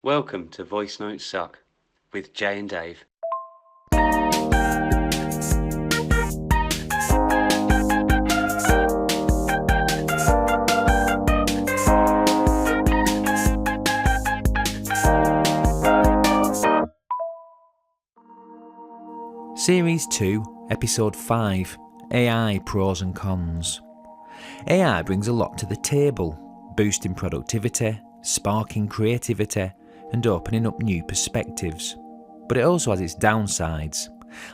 Welcome to Voice Notes Suck with Jay and Dave. Series 2, Episode 5, AI Pros and Cons. AI brings a lot to the table, boosting productivity, sparking creativity, and opening up new perspectives. But it also has its downsides,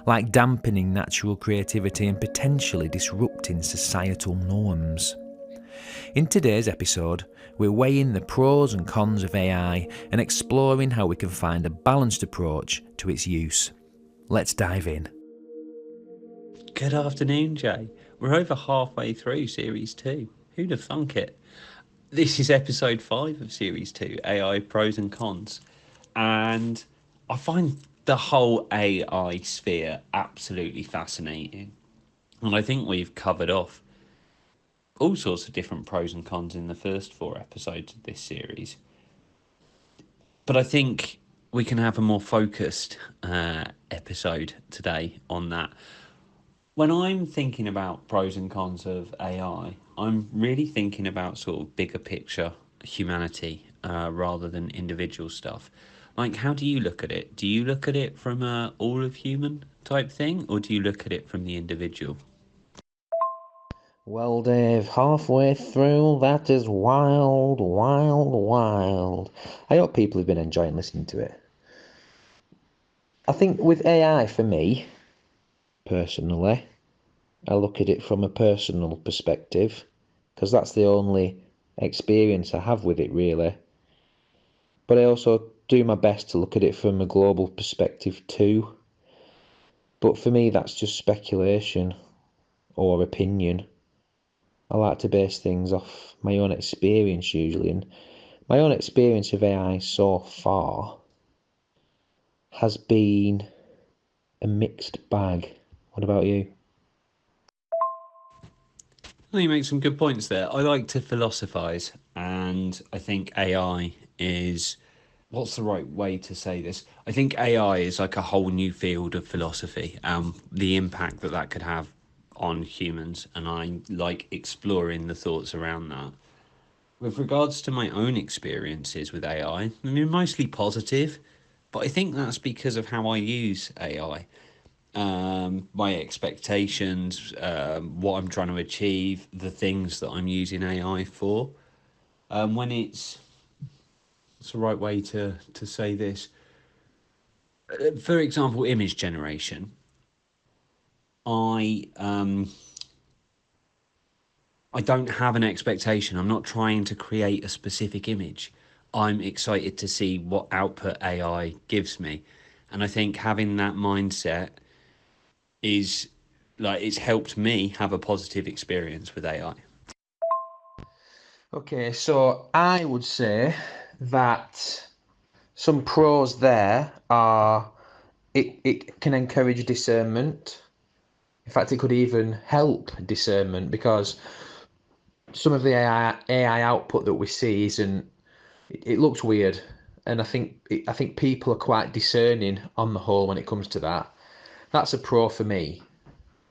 like dampening natural creativity and potentially disrupting societal norms. In today's episode, we're weighing the pros and cons of AI and exploring how we can find a balanced approach to its use. Let's dive in. Good afternoon, Jay. We're over halfway through Series 2. Who'd have thunk it? This is Episode 5 of Series 2, AI Pros and Cons. And I find the whole AI sphere absolutely fascinating. And I think we've covered off all sorts of different pros and cons in the first 4 episodes of this series. But I think we can have a more focused episode today on that. When I'm thinking about pros and cons of AI, I'm really thinking about sort of bigger picture humanity rather than individual stuff. Like, how do you look at it? Do you look at it from a all of human type thing, or do you look at it from the individual? Well, Dave, halfway through, that is wild, wild, wild. I hope people have been enjoying listening to it. I think with AI, for me, personally, I look at it from a personal perspective, because that's the only experience I have with it, really. But I also do my best to look at it from a global perspective too. But for me, that's just speculation or opinion. I like to base things off my own experience usually, and my own experience of AI so far has been a mixed bag. What about you? Well, you make some good points there. I like to philosophize, and I think AI is, what's the right way to say this? I think AI is like a whole new field of philosophy, the impact that that could have on humans, and I like exploring the thoughts around that. With regards to my own experiences with AI, I mean, mostly positive, but I think that's because of how I use AI. My expectations, what I'm trying to achieve, the things that I'm using AI for. When it's the right way to say this. For example, image generation. I don't have an expectation. I'm not trying to create a specific image. I'm excited to see what output AI gives me. And I think having that mindset is like it's helped me have a positive experience with AI. Okay, so I would say that some pros there are it can encourage discernment. In fact, it could even help discernment because some of the AI output that we see isn't. It looks weird, and I think people are quite discerning on the whole when it comes to that. That's a pro for me,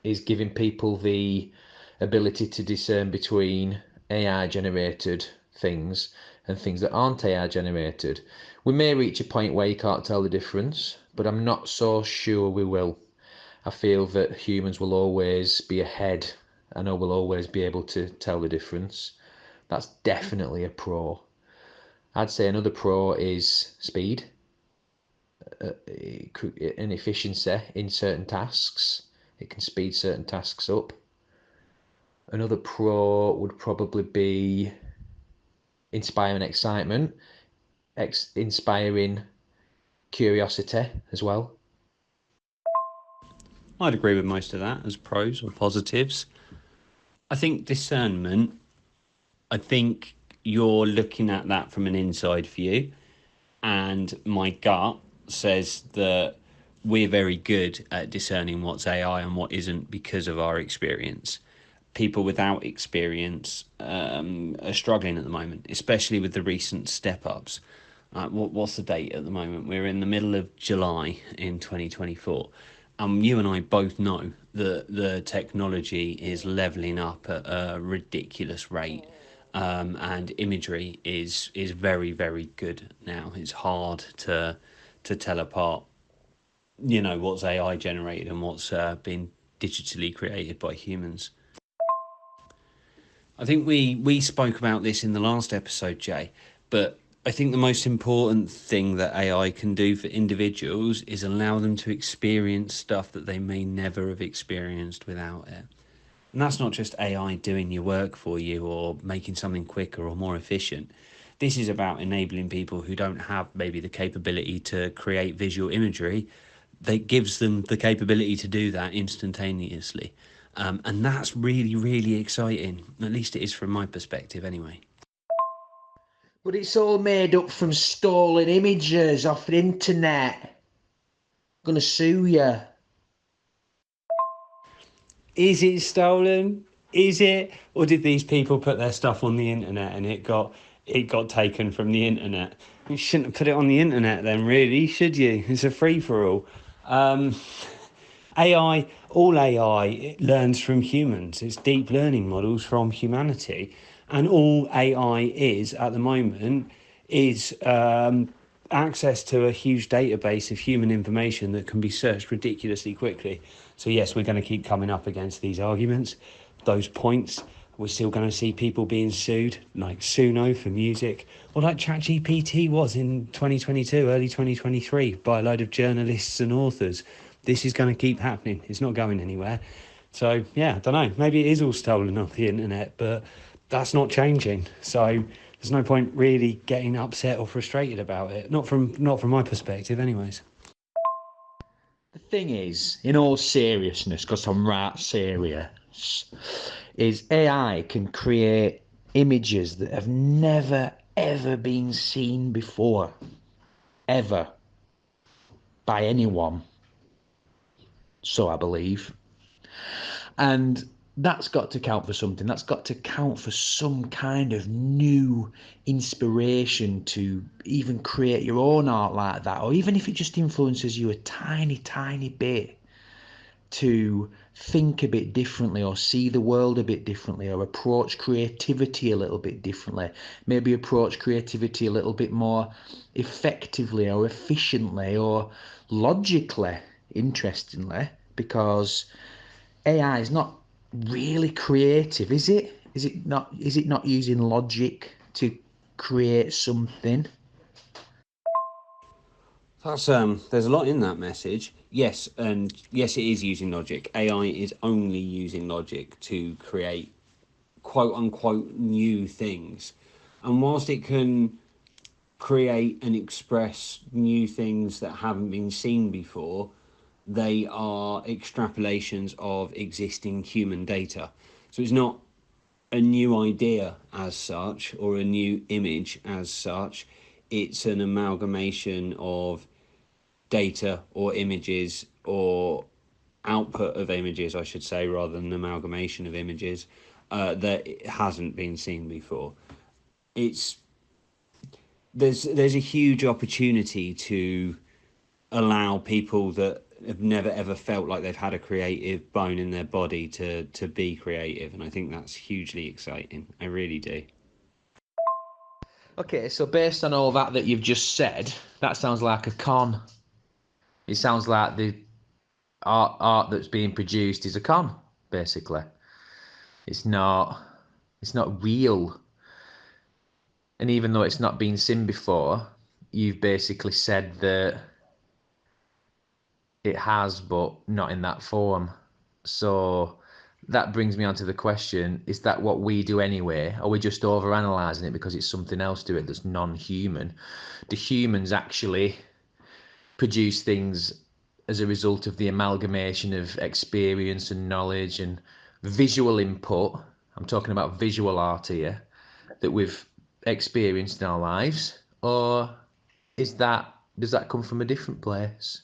is giving people the ability to discern between AI generated things and things that aren't AI generated. We may reach a point where you can't tell the difference, but I'm not so sure we will. I feel that humans will always be ahead. I know we'll always be able to tell the difference. That's definitely a pro. I'd say another pro is speed and efficiency in certain tasks. It can speed certain tasks up. Another pro would probably be inspiring excitement, inspiring curiosity as well. I'd agree with most of that as pros or positives. I think discernment, I think you're looking at that from an inside view, and my gut says that we're very good at discerning what's AI and what isn't because of our experience. People without experience are struggling at the moment, especially with the recent step ups. What's the date at the moment? We're in the middle of July in 2024. You and I both know that the technology is leveling up at a ridiculous rate, and imagery is very very good now. It's hard to tell apart, what's AI generated and what's been digitally created by humans. I think we spoke about this in the last episode, Jay, but I think the most important thing that AI can do for individuals is allow them to experience stuff that they may never have experienced without it. And that's not just AI doing your work for you or making something quicker or more efficient. This is about enabling people who don't have maybe the capability to create visual imagery. That gives them the capability to do that instantaneously. And that's really, really exciting. At least it is from my perspective, anyway. But it's all made up from stolen images off the internet. I'm gonna sue you. Is it stolen? Is it? Or did these people put their stuff on the internet and it got taken from the internet? You shouldn't have put it on the internet then, really, should you? It's a free for all. All AI, it learns from humans. It's deep learning models from humanity. And all AI is at the moment is access to a huge database of human information that can be searched ridiculously quickly. So, yes, we're going to keep coming up against these arguments, those points. We're still going to see people being sued, like Suno for music, or like ChatGPT was in 2022, early 2023, by a load of journalists and authors. This is going to keep happening. It's not going anywhere. So, yeah, I don't know. Maybe it is all stolen off the internet, but that's not changing. So there's no point really getting upset or frustrated about it. Not from my perspective, anyways. The thing is, in all seriousness, because I'm right serious, is AI can create images that have never ever been seen before. Ever. By anyone. So I believe. And that's got to count for something. That's got to count for some kind of new inspiration to even create your own art like that, or even if it just influences you a tiny, tiny bit to think a bit differently or see the world a bit differently or approach creativity a little bit differently, maybe approach creativity a little bit more effectively or efficiently or logically, interestingly, because AI is not really creative, is it? Is it not? Is it not using logic to create something? There's a lot in that message. Yes, and yes, it is using logic. AI is only using logic to create quote unquote new things. And whilst it can create and express new things that haven't been seen before, they are extrapolations of existing human data. So it's not a new idea as such or a new image as such. It's an amalgamation of data or images or output of images, I should say, rather than an amalgamation of images that hasn't been seen before. It's there's a huge opportunity to allow people that have never ever felt like they've had a creative bone in their body to be creative, and I think that's hugely exciting. I really do. Okay, so based on all that you've just said, that sounds like a con. It sounds like the art that's being produced is a con, basically. It's not real. And even though it's not been seen before, you've basically said that it has, but not in that form. So that brings me on to the question, is that what we do anyway? Are we just overanalyzing it because it's something else to it that's non-human? Do humans actually produce things as a result of the amalgamation of experience and knowledge and visual input? I'm talking about visual art here, that we've experienced in our lives, or does that come from a different place?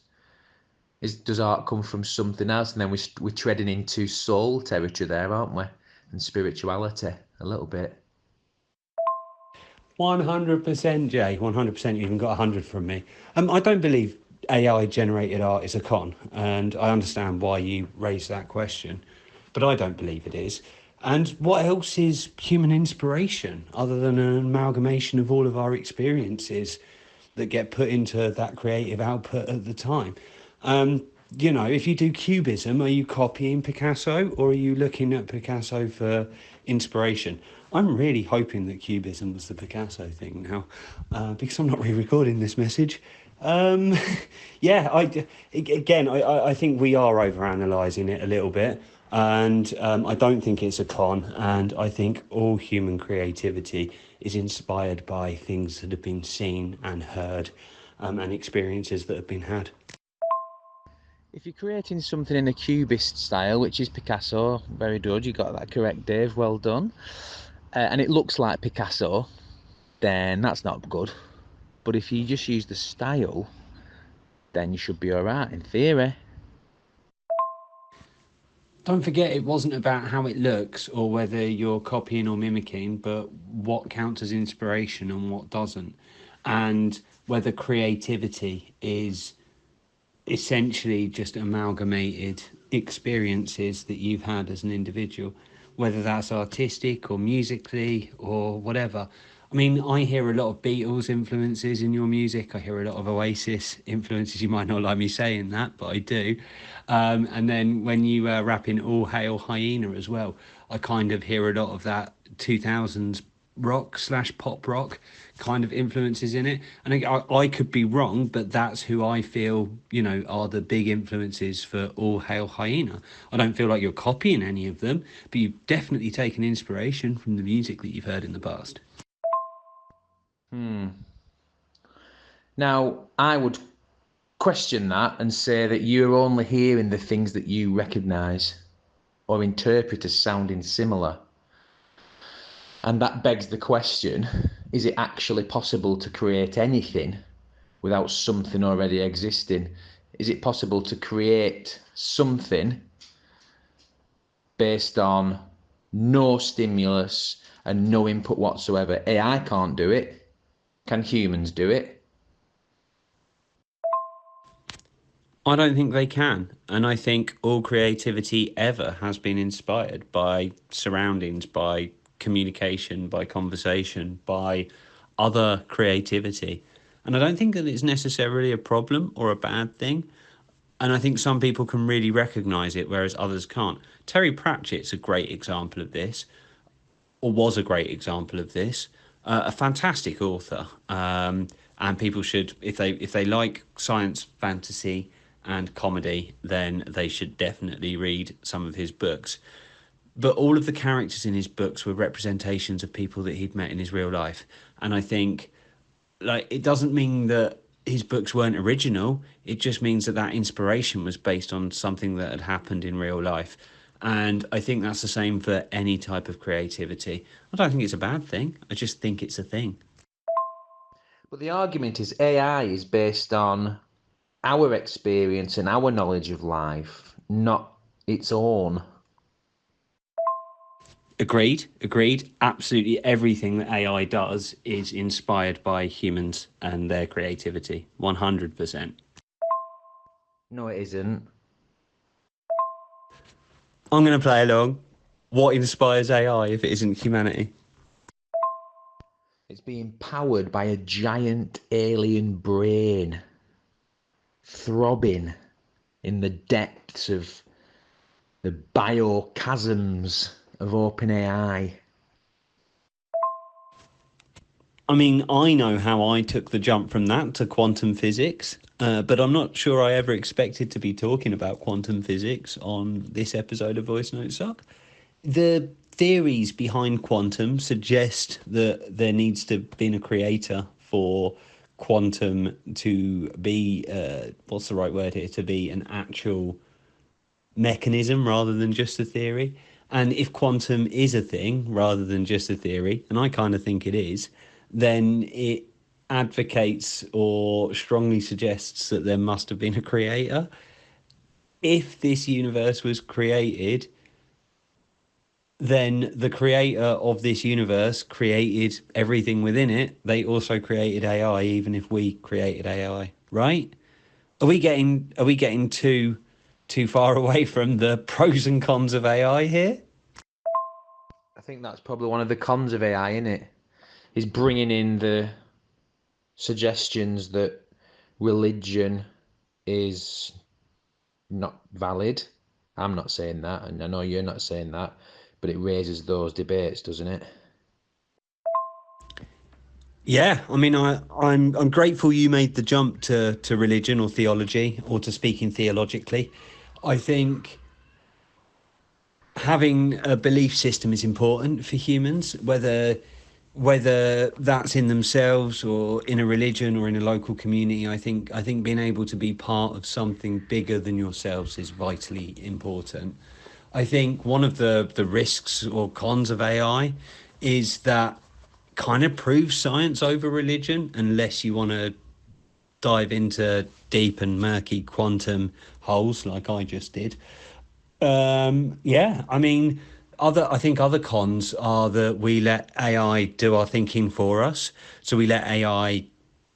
Does art come from something else? And then we're treading into soul territory there, aren't we? And spirituality a little bit. 100%, Jay. 100%. You even got 100 from me. I don't believe AI generated art is a con, and I understand why you raised that question, but I don't believe it is. And what else is human inspiration other than an amalgamation of all of our experiences that get put into that creative output at the time? If you do cubism, are you copying Picasso or are you looking at Picasso for inspiration? I'm really hoping that cubism was the Picasso thing now, because I'm not re-recording this message. Um, yeah, I think we are over-analysing it a little bit, and I don't think it's a con, and I think all human creativity is inspired by things that have been seen and heard, and experiences that have been had. If you're creating something in a cubist style, which is Picasso, very good, you got that correct, Dave, well done. And it looks like Picasso, then that's not good. But if you just use the style, then you should be alright in theory. Don't forget, it wasn't about how it looks or whether you're copying or mimicking, but what counts as inspiration and what doesn't. And whether creativity is essentially just amalgamated experiences that you've had as an individual, whether that's artistic or musically or whatever. I mean, I hear a lot of Beatles influences in your music. I hear a lot of Oasis influences. You might not like me saying that, but I do. And then when you rap in All Hail Hyena as well, I kind of hear a lot of that 2000s rock slash pop rock kind of influences in it. And I could be wrong, but that's who I feel, are the big influences for All Hail Hyena. I don't feel like you're copying any of them, but you've definitely taken inspiration from the music that you've heard in the past. Now, I would question that and say that you're only hearing the things that you recognise or interpret as sounding similar. And that begs the question, is it actually possible to create anything without something already existing? Is it possible to create something based on no stimulus and no input whatsoever? AI can't do it. Can humans do it? I don't think they can. And I think all creativity ever has been inspired by surroundings, by communication, by conversation, by other creativity. And I don't think that it's necessarily a problem or a bad thing. And I think some people can really recognize it, whereas others can't. Terry Pratchett's a great example of this, or was a great example of this. A fantastic author, and people should, if they like science, fantasy, and comedy, then they should definitely read some of his books. But all of the characters in his books were representations of people that he'd met in his real life, and I think, like, it doesn't mean that his books weren't original. It just means that that inspiration was based on something that had happened in real life. And I think that's the same for any type of creativity. I don't think it's a bad thing. I just think it's a thing. But the argument is AI is based on our experience and our knowledge of life, not its own. Agreed, agreed. Absolutely everything that AI does is inspired by humans and their creativity. 100%. No, it isn't. I'm going to play along. What inspires AI if it isn't humanity? It's being powered by a giant alien brain throbbing in the depths of the biochasms of OpenAI. I mean, I know how I took the jump from that to quantum physics, but I'm not sure I ever expected to be talking about quantum physics on this episode of Voice Notes Suck. The theories behind quantum suggest that there needs to have been a creator for quantum to be, what's the right word here, to be an actual mechanism rather than just a theory. And if quantum is a thing rather than just a theory, and I kind of think it is, then it advocates or strongly suggests that there must have been a creator. If this universe was created, then the creator of this universe created everything within it. They also created AI, even if we created AI, right? Are we getting too far away from the pros and cons of AI here? I think that's probably one of the cons of AI, isn't it? Is bringing in the suggestions that religion is not valid. I'm not saying that, and I know you're not saying that, but it raises those debates, doesn't it? Yeah, I mean, I'm grateful you made the jump to religion or theology or to speaking theologically. I think having a belief system is important for humans, whether that's in themselves or in a religion or in a local community. I think being able to be part of something bigger than yourselves is vitally important. I think one of the risks or cons of AI is that kind of proves science over religion unless you want to dive into deep and murky quantum holes like I just did. Yeah, I mean, I think other cons are that we let AI do our thinking for us. So we let AI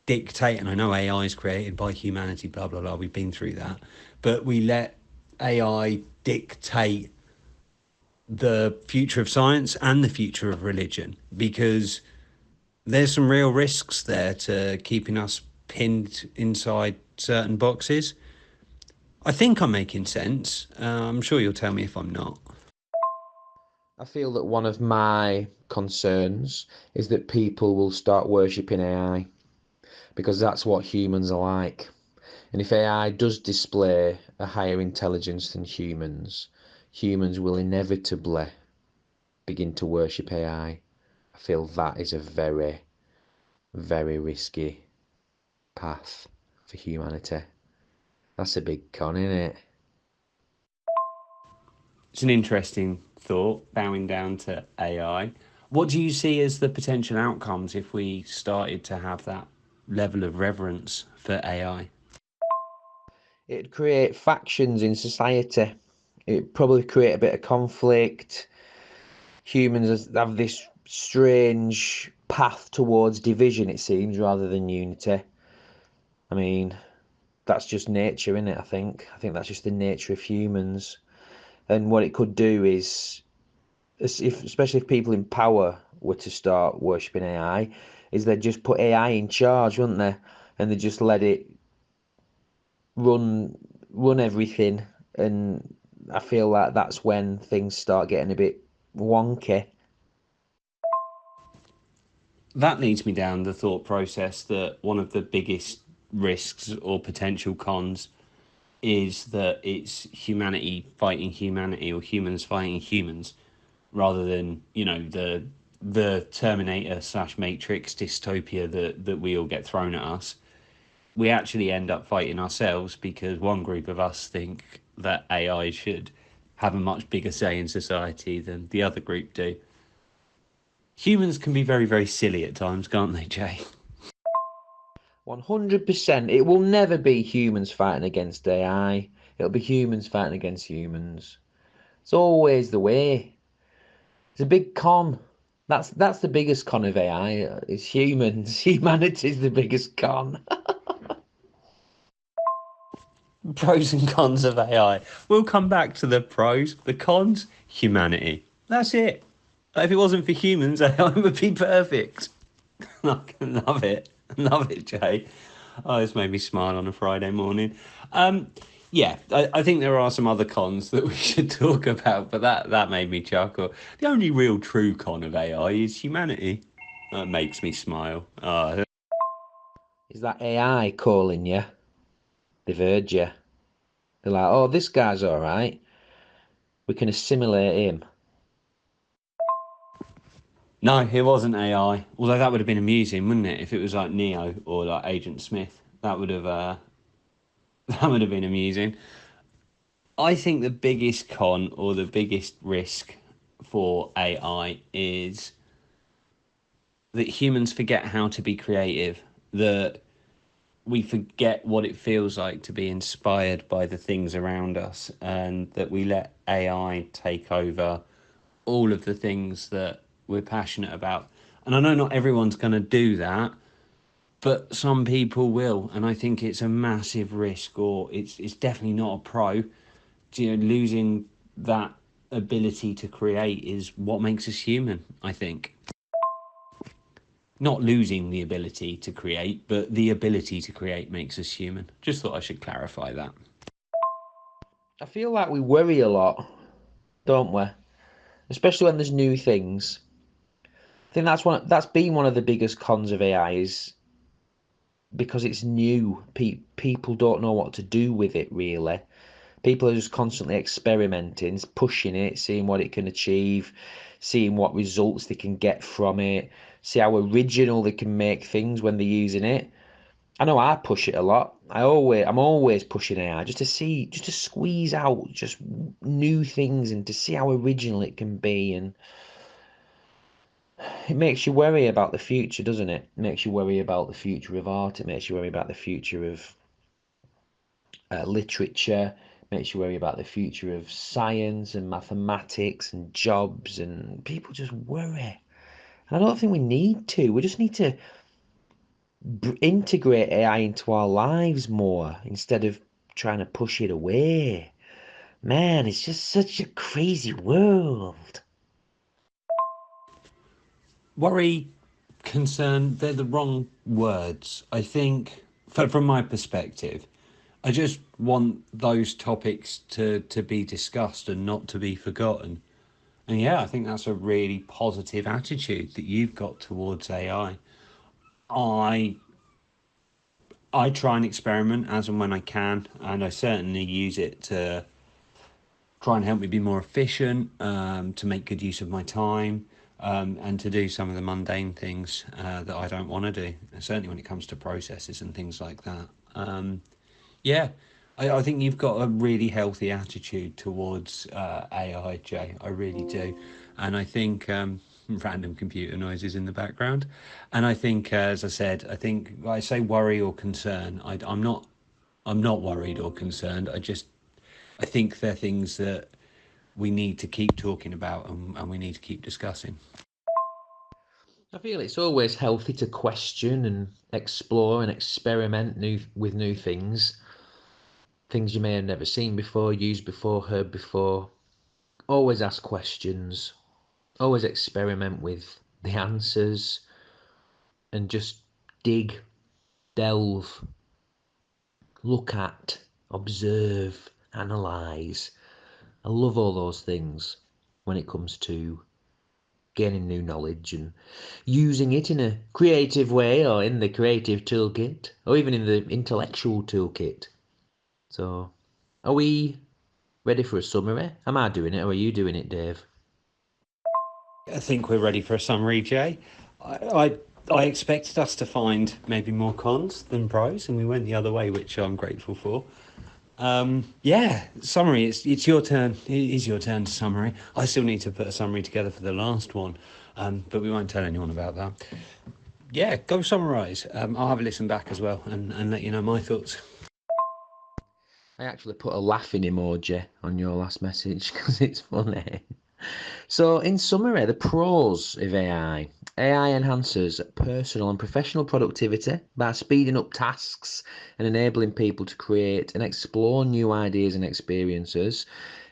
dictate, and I know AI is created by humanity, blah blah blah. We've been through that, but we let AI dictate the future of science and the future of religion because there's some real risks there to keeping us pinned inside certain boxes. I think I'm making sense. I'm sure you'll tell me if I'm not. I feel that one of my concerns is that people will start worshipping AI because that's what humans are like. And if AI does display a higher intelligence than humans, humans will inevitably begin to worship AI. I feel that is a very, very risky path for humanity. That's a big con, isn't it? It's an interesting thought, bowing down to AI. What do you see as the potential outcomes if we started to have that level of reverence for AI? It'd create factions in society. It'd probably create a bit of conflict. Humans have this strange path towards division, it seems, rather than unity. I mean, that's just nature, isn't it? I think that's just the nature of humans. And what it could do is, especially if people in power were to start worshipping AI, is they'd just put AI in charge, wouldn't they? And they just let it run run everything. And I feel like that's when things start getting a bit wonky. That leads me down the thought process that one of the biggest risks or potential cons is that it's humanity fighting humanity or humans fighting humans rather than, the Terminator slash Matrix dystopia that we all get thrown at us. We actually end up fighting ourselves because one group of us think that AI should have a much bigger say in society than the other group do. Humans can be very, very silly at times, can't they, Jay? 100%. It will never be humans fighting against AI. It'll be humans fighting against humans. It's always the way. It's a big con. That's the biggest con of AI. It's humans. Humanity's the biggest con. Pros and cons of AI. We'll come back to the pros. The cons, humanity. That's it. If it wasn't for humans, AI would be perfect. I love it. Love it, Jay. Oh, this made me smile on a Friday morning. Yeah, I think there are some other cons that we should talk about, but that made me chuckle. The only real true con of AI is humanity. That makes me smile. Is that AI calling you? They've heard you. They're like, oh, this guy's all right. We can assimilate him. No, it wasn't AI. Although that would have been amusing, wouldn't it? If it was like Neo or like Agent Smith, that would have that would have been amusing. I think the biggest con or the biggest risk for AI is that humans forget how to be creative. That we forget what it feels like to be inspired by the things around us, and that we let AI take over all of the things that we're passionate about. And I know not everyone's going to do that, but some people will, and I think it's a massive risk, or it's definitely not a pro. Losing that ability to create is what makes us human, I think. Not losing the ability to create, but the ability to create makes us human. Just thought I should clarify that. I feel like we worry a lot, don't we? Especially when there's new things. I think that's been one of the biggest cons of AI is because it's new. People don't know what to do with it really. People are just constantly experimenting, pushing it, seeing what it can achieve, seeing what results they can get from it, see how original they can make things when they're using it. I know I push it a lot. I'm always pushing AI just to squeeze out just new things and to see how original it can be. And it makes you worry about the future, doesn't it? It makes you worry about the future of art. It makes you worry about the future of literature. It makes you worry about the future of science and mathematics and jobs. And people just worry. And I don't think we need to. We just need to integrate AI into our lives more instead of trying to push it away. Man, it's just such a crazy world. Worry, concern, they're the wrong words. I think, from my perspective, I just want those topics to be discussed and not to be forgotten. And yeah, I think that's a really positive attitude that you've got towards AI. I I try and experiment as and when I can, and I certainly use it to try and help me be more efficient, to make good use of my time, and to do some of the mundane things that I don't want to do. Certainly when it comes to processes and things like that. Yeah, I think you've got a really healthy attitude towards AI, Jay. I really do, and I think random computer noises in the background, and I think, as I said, I think I say worry or concern. I'm not worried or concerned. I think they're things that we need to keep talking about, and we need to keep discussing. I feel it's always healthy to question and explore and experiment with new things you may have never seen before, used before, heard before. Always ask questions, always experiment with the answers, and just dig, delve, look at, observe, analyze. I love all those things when it comes to gaining new knowledge and using it in a creative way or in the creative toolkit or even in the intellectual toolkit. So, are we ready for a summary? Am I doing it or are you doing it, Dave? I think we're ready for a summary, Jay. I expected us to find maybe more cons than pros, and we went the other way, which I'm grateful for. Yeah, summary. It's your turn. It is your turn to summary. I still need to put a summary together for the last one, but we won't tell anyone about that. Yeah, go summarise. I'll have a listen back as well and let you know my thoughts. I actually put a laughing emoji on your last message because it's funny. So, in summary, the pros of AI. AI enhances personal and professional productivity by speeding up tasks and enabling people to create and explore new ideas and experiences.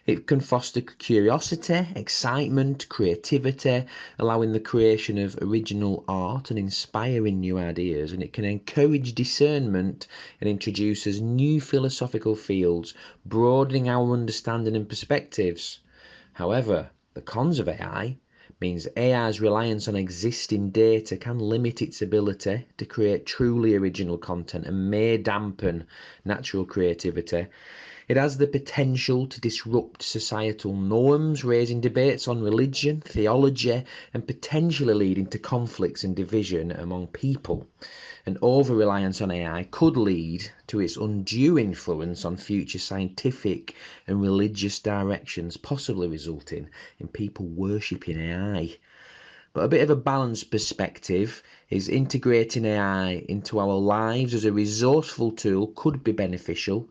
It can foster curiosity, excitement, creativity, allowing the creation of original art and inspiring new ideas. And it can encourage discernment and introduces new philosophical fields, broadening our understanding and perspectives. However, the cons of AI means AI's reliance on existing data can limit its ability to create truly original content and may dampen natural creativity. It has the potential to disrupt societal norms, raising debates on religion, theology, and potentially leading to conflicts and division among people. An over-reliance on AI could lead to its undue influence on future scientific and religious directions, possibly resulting in people worshipping AI. But a bit of a balanced perspective is integrating AI into our lives as a resourceful tool could be beneficial,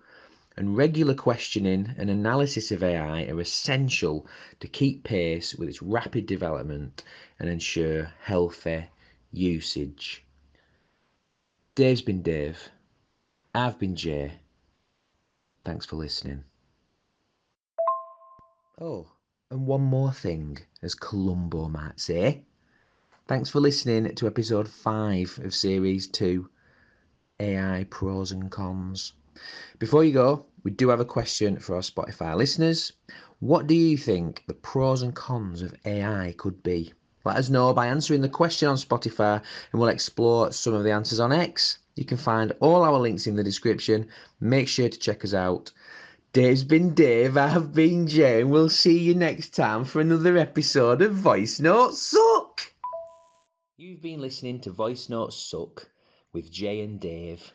and regular questioning and analysis of AI are essential to keep pace with its rapid development and ensure healthy usage. Dave's been Dave. I've been Jay. Thanks for listening. Oh, and one more thing, as Columbo might say. Thanks for listening to episode 5 of series 2, AI Pros and Cons. Before you go, we do have a question for our Spotify listeners. What do you think the pros and cons of AI could be? Let us know by answering the question on Spotify, and we'll explore some of the answers on X. You can find all our links in the description. Make sure to check us out. Dave's been Dave, I've been Jay, and we'll see you next time for another episode of Voice Notes Suck. You've been listening to Voice Notes Suck with Jay and Dave.